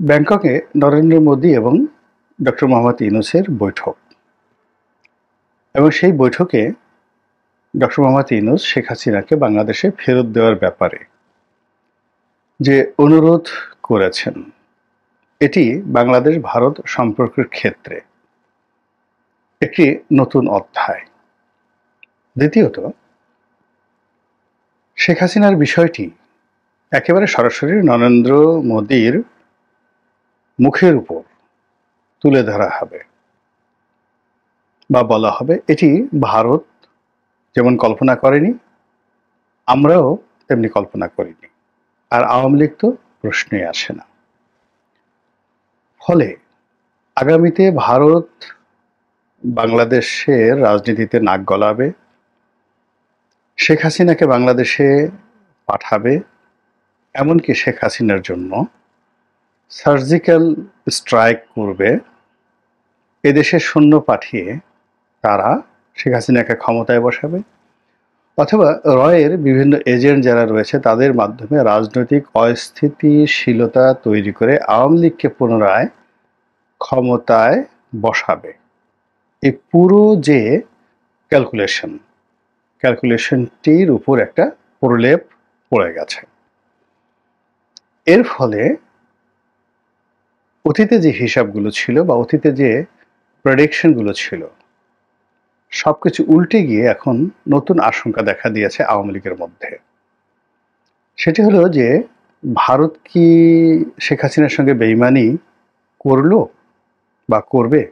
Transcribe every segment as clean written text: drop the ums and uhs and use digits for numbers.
ব্যাংককে নরেন্দ্র মোদী এবং ডক্টর মোহাম্মদ ইউনূসের বৈঠক এবং সেই বৈঠকে ডক্টর মোহাম্মদ ইউনূস শেখ হাসিনাকে বাংলাদেশে ফেরত দেওয়ার ব্যাপারে যে অনুরোধ করেছেন, এটি বাংলাদেশ ভারত সম্পর্কের ক্ষেত্রে একটি নতুন অধ্যায়। দ্বিতীয়ত, শেখ হাসিনার বিষয়টি একেবারে সরাসরি নরেন্দ্র মোদীর মুখের উপর তুলে ধরা হবে বা বলা হবে, এটি ভারত যেমন কল্পনা করেনি, আমরাও তেমনি কল্পনা করিনি। আর আওয়ামী লীগ তো প্রশ্নই আসে না। ফলে আগামীতে ভারত বাংলাদেশের রাজনীতিতে নাক গলাবে, শেখ হাসিনাকে বাংলাদেশে পাঠাবে, এমনকি শেখ হাসিনার জন্য সার্জিক্যাল স্ট্রাইক করবে, এদেশে সৈন্য পাঠিয়ে তারা শেখ হাসিনাকে ক্ষমতায় বসাবে, অথবা রয়ের বিভিন্ন এজেন্ট যারা রয়েছে তাদের মাধ্যমে রাজনৈতিক অস্থিতিশীলতা তৈরি করে আওয়ামী লীগকে পুনরায় ক্ষমতায় বসাবে। এই পুরো যে ক্যালকুলেশনটির উপর একটা প্রলেপ পড়ে গেছে। এর ফলে অতীতে যে হিসাবগুলো ছিল বা অতীতে যে প্রেডিকশনগুলো ছিল, সবকিছু উল্টে গিয়ে এখন নতুন আশঙ্কা দেখা দিয়েছে আওয়ামী লীগের মধ্যে। সেটি হলো যে ভারত কি শেখ হাসিনার সঙ্গে বেইমানি করলো বা করবে?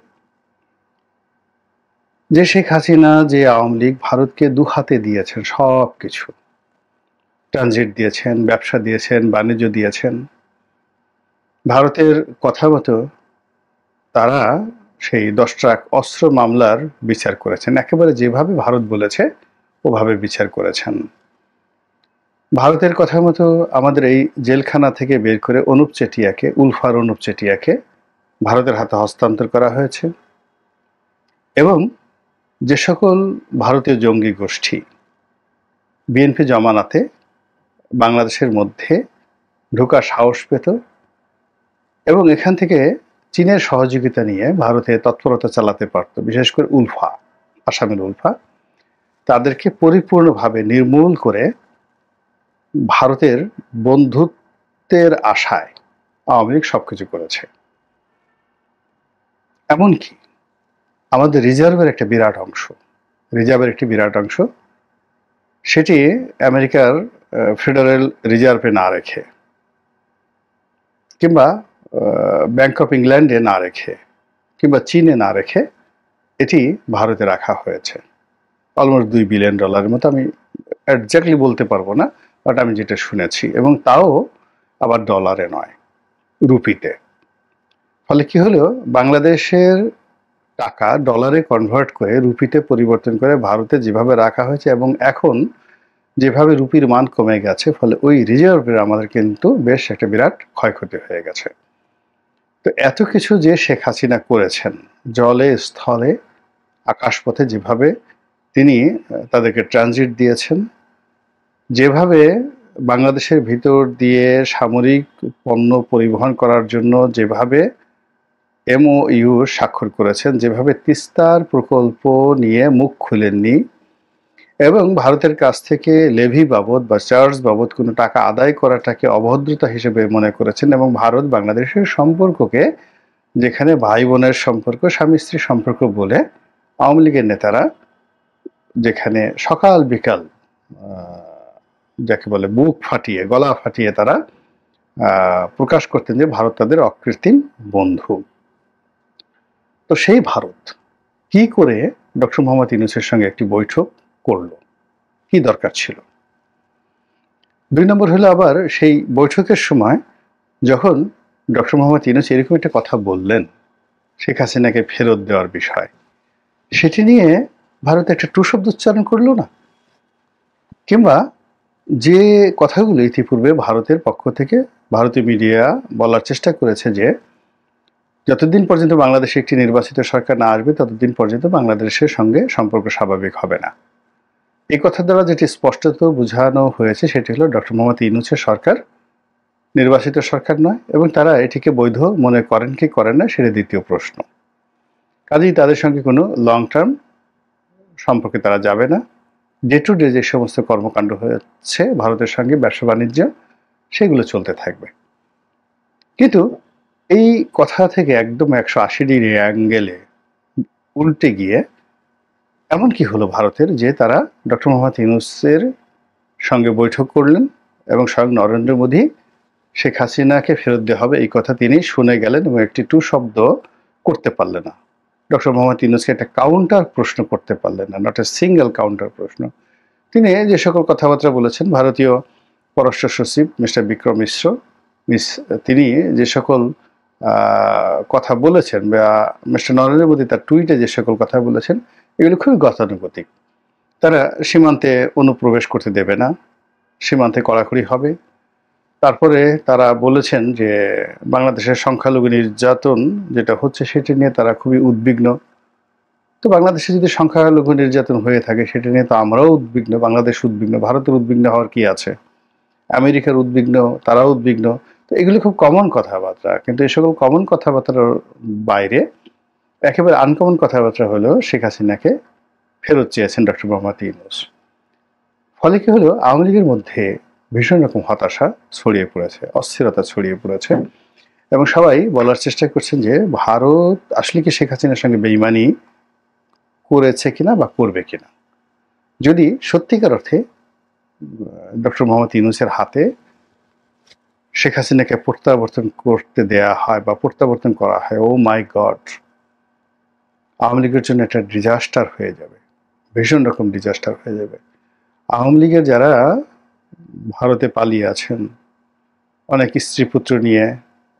যে শেখ হাসিনা, যে আওয়ামী লীগ ভারতকে দু হাতে দিয়েছেন, সব কিছু ট্রানজিট দিয়েছেন, ব্যবসা দিয়েছেন, বাণিজ্য দিয়েছেন। ভারতের কথা মতো তারা সেই 10 ট্রাক অস্ত্র মামলার বিচার করেছেন, একেবারে যেভাবে ভারত বলেছে ওভাবে বিচার করেছেন। ভারতের কথা মতো আমাদের এই জেলখানা থেকে বের করে উলফার অনুপ চেটিয়াকে ভারতের হাতে হস্তান্তর করা হয়েছে। এবং যে সকল ভারতীয় জঙ্গি গোষ্ঠী বিএনপি জমানাতে বাংলাদেশের মধ্যে ঢোকার সাহস পেত এবং এখান থেকে চীনের সহযোগিতা নিয়ে ভারতে তৎপরতা চালাতে পারত, বিশেষ করে আসামের উলফা, তাদেরকে পরিপূর্ণভাবে নির্মূল করে ভারতের বন্ধুত্বের আশায় আওয়ামী লীগ সবকিছু করেছে। এমনকি আমাদের রিজার্ভের একটি বিরাট অংশ সেটি আমেরিকার ফেডারেল রিজার্ভে না রেখে, কিংবা ব্যাংক অফ ইংল্যান্ডে না রেখে, কিংবা চীনে না রেখে এটি ভারতে রাখা হয়েছে। অলমোস্ট $2 বিলিয়ন মতো, আমি একজ্যাক্টলি বলতে পারবো না, বাট আমি যেটা শুনেছি, এবং তাও আবার ডলারে নয়, রুপিতে। ফলে কি হলো, বাংলাদেশের টাকা ডলারে কনভার্ট করে রুপিতে পরিবর্তন করে ভারতে যেভাবে রাখা হয়েছে এবং এখন যেভাবে রুপির মান কমে গেছে, ফলে ওই রিজার্ভের আমাদের কিন্তু বেশ একটা বিরাট ক্ষয়ক্ষতি হয়ে গেছে। তো এত কিছু যে শেখ হাসিনা করেছেন, জলে স্থলে আকাশপথে, যেভাবে তিনি তাদেরকে ট্রানজিট দিয়েছেন, যেভাবে বাংলাদেশের ভিতর দিয়ে সামরিক পণ্য পরিবহন করার জন্য যেভাবে MOU স্বাক্ষর করেছেন, যেভাবে তিস্তার প্রকল্প নিয়ে মুখ খুলেননি এবং ভারতের কাছ থেকে লেভি বাবদ বা চার্জ বাবদ কোনো টাকা আদায় করাটাকে অভদ্রতা হিসেবে মনে করেছেন, এবং ভারত বাংলাদেশের সম্পর্ককে, যেখানে ভাই বোনের সম্পর্ক, স্বামী স্ত্রীর সম্পর্ক বলে আওয়ামী লীগের নেতারা যেখানে সকাল বিকাল যাকে বলে বুক ফাটিয়ে, গলা ফাটিয়ে তারা প্রকাশ করতেন যে ভারত তাদের অকৃত্রিম বন্ধু। তো সেই ভারত কি করে ডক্টর মোহাম্মদ ইউনূসের সঙ্গে একটি বৈঠক করলো? কি দরকার ছিল? 2 নম্বর হলো, আবার সেই বৈঠকের সময় যখন ডক্টর মোহাম্মদ ইউনূস এরকম একটা কথা বললেন, শেখ হাসিনাকে ফেরত দেওয়ার বিষয়, সেটি নিয়ে ভারত একটা টু শব্দ উচ্চারণ করলো না। কিংবা যে কথাগুলো ইতিপূর্বে ভারতের পক্ষ থেকে ভারতীয় মিডিয়া বলার চেষ্টা করেছে যে যতদিন পর্যন্ত বাংলাদেশে একটি নির্বাচিত সরকার না আসবে ততদিন পর্যন্ত বাংলাদেশের সঙ্গে সম্পর্ক স্বাভাবিক হবে না। এই কথা দ্বারা যেটি স্পষ্টত বোঝানো হয়েছে সেটি হলো ডক্টর মোহাম্মদ ইউনূসের সরকার নির্বাচিত সরকার নয়, এবং তারা এটিকে বৈধ মনে করেন কি করেন না সেটা দ্বিতীয় প্রশ্ন। কাজেই তাদের সঙ্গে কোনো লং টার্ম সম্পর্কে তারা যাবে না। ডে টু ডে যে সমস্ত কর্মকাণ্ড হচ্ছে ভারতের সঙ্গে ব্যবসা বাণিজ্য, সেগুলো চলতে থাকবে। কিন্তু এই কথা থেকে একদম 180 ডিগ্রি অ্যাঙ্গেলে উল্টে গিয়ে এমন কি হলো ভারতের যে তারা ডক্টর মোহাম্মদ ইউনূসের সঙ্গে বৈঠক করলেন এবং স্বয়ং নরেন্দ্র মোদী শেখ হাসিনাকে ফেরত দেওয়া হবে এই কথা তিনি শুনে গেলেন এবং একটি টু শব্দ করতে পারলেন না। ডক্টর মোহাম্মদ ইউনূসকে একটা কাউন্টার প্রশ্ন করতে পারলেন না, নট এ সিঙ্গেল কাউন্টার প্রশ্ন। তিনি যে সকল কথাবার্তা বলেছেন, ভারতীয় পররাষ্ট্র সচিব মিস্টার বিক্রম মিশ্র তিনি যে সকল কথা বলেছেন, বা মিস্টার নরেন্দ্র মোদী তার টুইটে যে সকল কথা বলেছেন, এগুলো খুবই গতানুগতিক। তারা সীমান্তে অনুপ্রবেশ করতে দেবে না, সীমান্তে কড়াকড়ি হবে। তারপরে তারা বলেছেন যে বাংলাদেশের সংখ্যালঘু নির্যাতন যেটা হচ্ছে সেটা নিয়ে তারা খুবই উদ্বিগ্ন। তো বাংলাদেশে যদি সংখ্যালঘু নির্যাতন হয়ে থাকে সেটা নিয়ে তো আমরাও উদ্বিগ্ন, বাংলাদেশ উদ্বিগ্ন, ভারতের উদ্বিগ্ন হওয়ার কি আছে, আমেরিকার উদ্বিগ্ন, তারাও উদ্বিগ্ন। তো এগুলো খুব কমন কথাবার্তা, কিন্তু এই সকল কমন কথাবার্তার বাইরে একেবারে আনকমন কথাবার্তা হলো শেখ হাসিনাকে ফেরত চেয়েছেন ডক্টর মোহাম্মদ ইউনূস। ফলে কি হলো, আওয়ামী লীগের মধ্যে ভীষণ রকম হতাশা ছড়িয়ে পড়েছে, অস্থিরতা ছড়িয়ে পড়েছে, এবং সবাই বলার চেষ্টা করছেন যে ভারত আসলে কি শেখ হাসিনার সঙ্গে বেইমানি করেছে কিনা বা করবে কিনা। যদি সত্যিকার অর্থে ডক্টর মোহাম্মদ ইউনূসের হাতে শেখ হাসিনাকে প্রত্যাবর্তন করতে দেয়া হয় বা প্রত্যাবর্তন করা হয়, ও মাই গড, আওয়ামী লীগের জন্য একটা ডিজাস্টার হয়ে যাবে, ভীষণ রকম ডিজাস্টার হয়ে যাবে। আওয়ামী লীগের যারা ভারতে পালিয়ে আছেন, অনেক স্ত্রী পুত্র নিয়ে,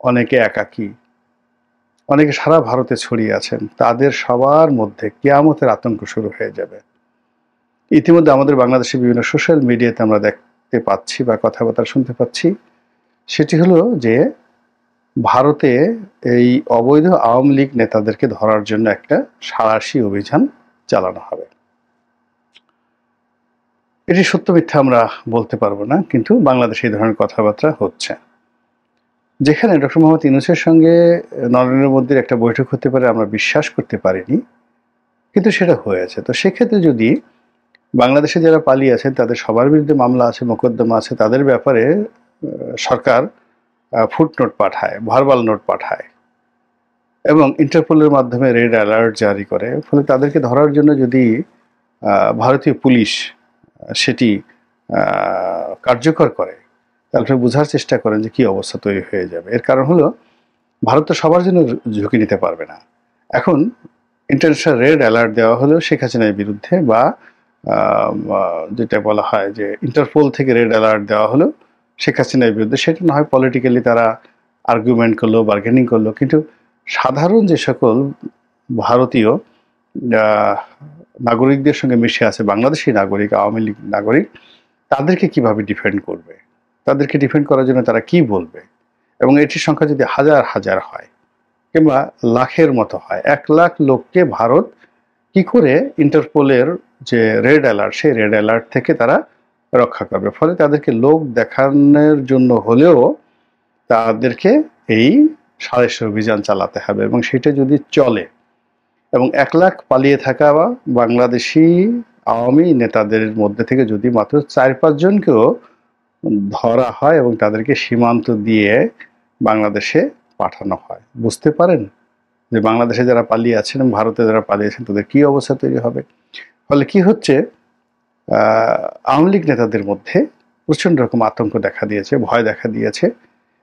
অনেকে একাকী, অনেকে সারা ভারতে ছড়িয়ে আছেন, তাদের সবার মধ্যে কিয়ামতের আতঙ্ক শুরু হয়ে যাবে। ইতিমধ্যে আমাদের বাংলাদেশের বিভিন্ন সোশ্যাল মিডিয়াতে আমরা দেখতে পাচ্ছি বা কথাবার্তা শুনতে পাচ্ছি, সেটি হলো যে ভারতে এই অবৈধ আওয়ামী লীগ নেতাদেরকে ধরার জন্য একটা সাঁড়াশি অভিযান চালানো হবে। এটি সত্য মিথ্যা আমরা বলতে পারবো না, কিন্তু বাংলাদেশে এই ধরনের কথাবার্তা হচ্ছে। যেখানে ডক্টর মোহাম্মদ ইউনূসের সঙ্গে নরেন্দ্র মোদীর একটা বৈঠক হতে পারে আমরা বিশ্বাস করতে পারিনি, কিন্তু সেটা হয়েছে। তো সেক্ষেত্রে যদি বাংলাদেশে যারা পালিয়ে আছেন তাদের সবার বিরুদ্ধে মামলা আছে, মোকদ্দমা আছে, তাদের ব্যাপারে সরকার ফুটনোট পাঠায়, ভার্বাল নোট পাঠায় এবং ইন্টারপোলের মাধ্যমে রেড অ্যালার্ট জারি করে, ফলে তাদেরকে ধরার জন্য যদি ভারতীয় পুলিশ সেটি কার্যকর করে, তাহলে বোঝার চেষ্টা করেন যে কী অবস্থা তৈরি হয়ে যাবে। এর কারণ হলো ভারত তো সবার জন্য ঝুঁকি নিতে পারবে না। এখন ইন্টারন্যাশনাল রেড অ্যালার্ট দেওয়া হলো শেখ হাসিনার বিরুদ্ধে, বা যেটা বলা হয় যে ইন্টারপোল থেকে রেড অ্যালার্ট দেওয়া হলো শেখ হাসিনার বিরুদ্ধে, সেটা না হয় পলিটিক্যালি তারা আর্গুমেন্ট করলো, বার্গেনিং করলো, কিন্তু সাধারণ যে সকল ভারতীয় নাগরিকদের সঙ্গে মিশে আছে, বাংলাদেশি নাগরিক, আওয়ামী লীগ নাগরিক, তাদেরকে কিভাবে ডিফেন্ড করবে, তাদেরকে ডিফেন্ড করার জন্য তারা কি বলবে, এবং এটির সংখ্যা যদি হাজার হাজার হয় কিংবা লাখের মতো হয়, 1 লাখ লোককে ভারত কি করে ইন্টারপোলের যে রেড অ্যালার্ট, সেই রেড অ্যালার্ট থেকে তারা রক্ষা করবে। ফলে তাদেরকে লোক দেখানোর জন্য হলেও তাদেরকে এই সাঁড়াশি অভিযান চালাতে হবে, এবং সেটা যদি চলে এবং 1 লাখ পালিয়ে থাকা বা বাংলাদেশি আওয়ামী নেতাদের মধ্যে থেকে যদি মাত্র 4-5 জনকেও ধরা হয় এবং তাদেরকে সীমান্ত দিয়ে বাংলাদেশে পাঠানো হয়, বুঝতে পারেন যে বাংলাদেশে যারা পালিয়ে আছেন এবং ভারতে যারা পালিয়ে আছেন তাদের কী অবস্থা তৈরি হবে। ফলে কি হচ্ছে, আওয়ামী লীগ নেতাদের মধ্যে প্রচণ্ড রকম আতঙ্ক দেখা দিয়েছে, ভয় দেখা দিয়েছে,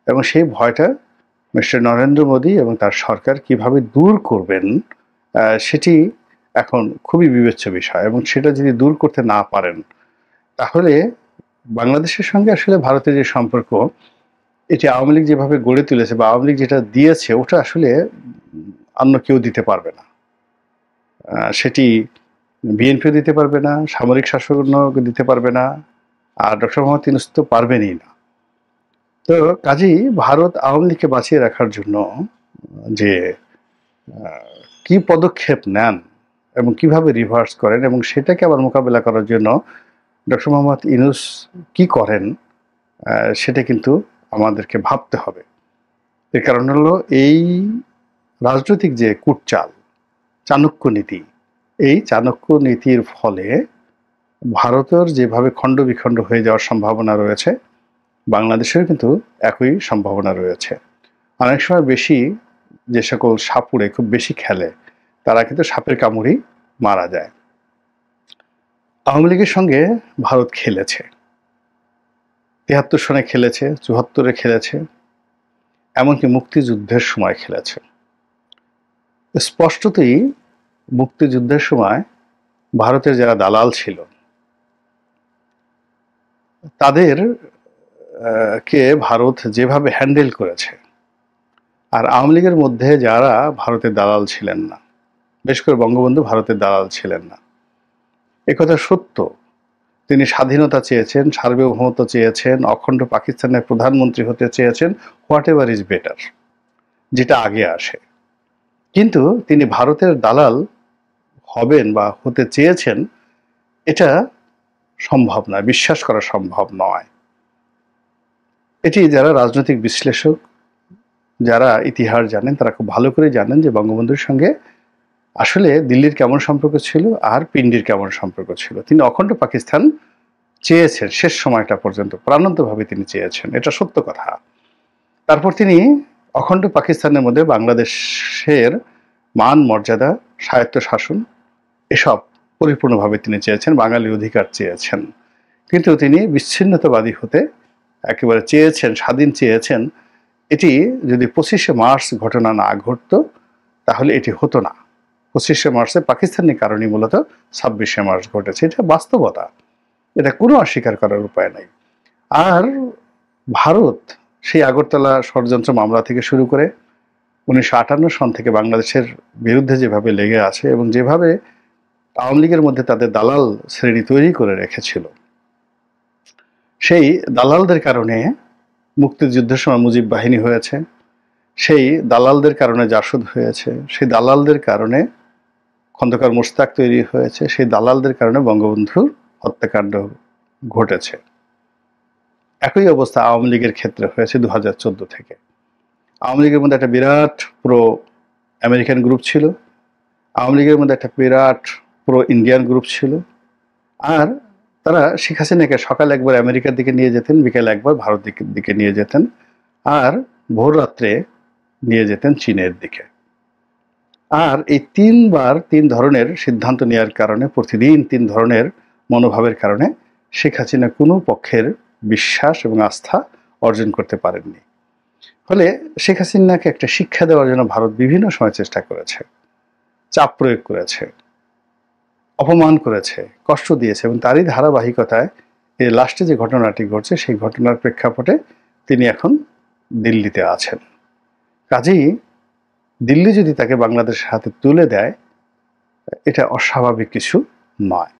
এবং সেই ভয়টা মিস্টার নরেন্দ্র মোদী এবং তার সরকার কিভাবে দূর করবেন সেটি এখন খুবই বিবেচ্য বিষয়। এবং সেটা যদি দূর করতে না পারেন, তাহলে বাংলাদেশের সঙ্গে আসলে ভারতের যে সম্পর্ক, এটি আওয়ামী লীগ যেভাবে গড়ে তুলেছে বা আওয়ামী লীগ যেটা দিয়েছে, ওটা আসলে অন্য কেউ দিতে পারবে না। সেটি বিএনপিও দিতে পারবে না, সামরিক শাসনও দিতে পারবে না, আর ডক্টর মোহাম্মদ ইউনূস তো পারবেনই না। তো কাজেই ভারত আওয়ামী লীগকে বাঁচিয়ে রাখার জন্য যে কি পদক্ষেপ নেন এবং কিভাবে রিভার্স করেন, এবং সেটাকে আবার মোকাবেলা করার জন্য ডক্টর মোহাম্মদ ইউনূস কি করেন, সেটা কিন্তু আমাদেরকে ভাবতে হবে। এর কারণ হলো এই রাজনৈতিক যে কূটচাল, চাণক্য নীতি, এই চাণক্য নীতির ফলে ভারতের যেভাবে খণ্ড বিখণ্ড হয়ে যাওয়ার সম্ভাবনা রয়েছে, বাংলাদেশের কিন্তু একই সম্ভাবনা রয়েছে। অনেক সময় বেশি যে সকল সাপুড়ে খুব বেশি খেলে, তারা কিন্তু সাপের কামড়েই মারা যায়। আওয়ামী লীগের সঙ্গে ভারত খেলেছে, ৭৩ সনে খেলেছে, ৭৪-এ খেলেছে, এমনকি মুক্তিযুদ্ধের সময় খেলেছে। স্পষ্টতই মুক্তিযুদ্ধের সময় ভারতের যারা দালাল ছিল তাদের কে ভারত যেভাবে হ্যান্ডেল করেছে, আর আওয়ামী লীগের মধ্যে যারা ভারতের দালাল ছিলেন না, বিশেষ করে বঙ্গবন্ধু ভারতের দালাল ছিলেন না, একথা সত্য। তিনি স্বাধীনতা চেয়েছেন, সার্বভৌমত্ব চেয়েছেন, অখণ্ড পাকিস্তানের প্রধানমন্ত্রী হতে চেয়েছেন, হোয়াট এভার ইজ বেটার, যেটা আগে আসে। কিন্তু তিনি ভারতের দালাল হবেন বা হতে চেয়েছেন, এটা সম্ভব নয়, বিশ্বাস করা সম্ভব নয়। এটি যারা রাজনৈতিক বিশ্লেষক, যারা ইতিহাস জানেন, তারা খুব ভালো করে জানেন যে বঙ্গবন্ধুর সঙ্গে আসলে দিল্লির কেমন সম্পর্ক ছিল আর পিন্ডির কেমন সম্পর্ক ছিল। তিনি অখণ্ড পাকিস্তান চেয়েছেন, শেষ সময়টা পর্যন্ত প্রাণান্তভাবে তিনি চেয়েছেন, এটা সত্য কথা। তারপর তিনি অখণ্ড পাকিস্তানের মধ্যে বাংলাদেশের মান মর্যাদা, স্বায়ত্ত শাসন এসব পরিপূর্ণভাবে তিনি চেয়েছেন, বাঙালির অধিকার চেয়েছেন। কিন্তু তিনি বিচ্ছিন্নতাবাদী হতে একেবারে চেয়েছেন, স্বাধীন চেয়েছেন। এটি যদি 25শে মার্চ ঘটনা না ঘটতো তাহলে এটি হতো না। 25শে মার্চে পাকিস্তানি কারণে মূলত 26শে মার্চ ঘটেছে, এটা বাস্তবতা, এটা কোনো অস্বীকার করার উপায় নাই। আর ভারত সেই আগরতলা ষড়যন্ত্র মামলা থেকে শুরু করে 1958 সন থেকে বাংলাদেশের বিরুদ্ধে যেভাবে লেগে আছে এবং যেভাবে আওয়ামী লীগের মধ্যে তাদের দালাল শ্রেণী তৈরি করে রেখেছিল, সেই দালালদের কারণে মুক্তিযুদ্ধের সময় মুজিব বাহিনী হয়েছে, সেই দালালদের কারণে জাসদ হয়েছে, সেই দালালদের কারণে খন্দকার মোশতাক তৈরি হয়েছে, সেই দালালদের কারণে বঙ্গবন্ধুর হত্যাকাণ্ড ঘটেছে। একই অবস্থা আওয়ামী লীগের ক্ষেত্রে হয়েছে 2014 থেকে। আওয়ামী লীগের মধ্যে একটা বিরাট প্রো আমেরিকান গ্রুপ ছিল, আওয়ামী লীগের মধ্যে একটা বিরাট প্রো ইন্ডিয়ান গ্রুপ ছিল, আর তারা শেখ হাসিনাকে সকালে একবার আমেরিকার দিকে নিয়ে যেতেন, বিকেলে একবার ভারত দিকে নিয়ে যেতেন, আর ভোর রাত্রে নিয়ে যেতেন চীনের দিকে। আর এই 3বার 3 ধরনের সিদ্ধান্ত নেওয়ার কারণে, প্রতিদিন 3 ধরনের মনোভাবের কারণে শেখ হাসিনা কোনো পক্ষের বিশ্বাস এবং আস্থা অর্জন করতে পারেননি। ফলে শেখ হাসিনাকে একটা শিক্ষা দেওয়ার জন্য ভারত বিভিন্ন সময় চেষ্টা করেছে, চাপ প্রয়োগ করেছে, অপমান করেছে, কষ্ট দিয়েছে, এবং তারই ধারাবাহিকতায় এই লাস্টে যে ঘটনাটি ঘটছে সেই ঘটনার প্রেক্ষাপটে তিনি এখন দিল্লিতে আছেন। কাজেই দিল্লি যদি তাকে বাংলাদেশের হাতে তুলে দেয়, এটা অস্বাভাবিক কিছু নয়।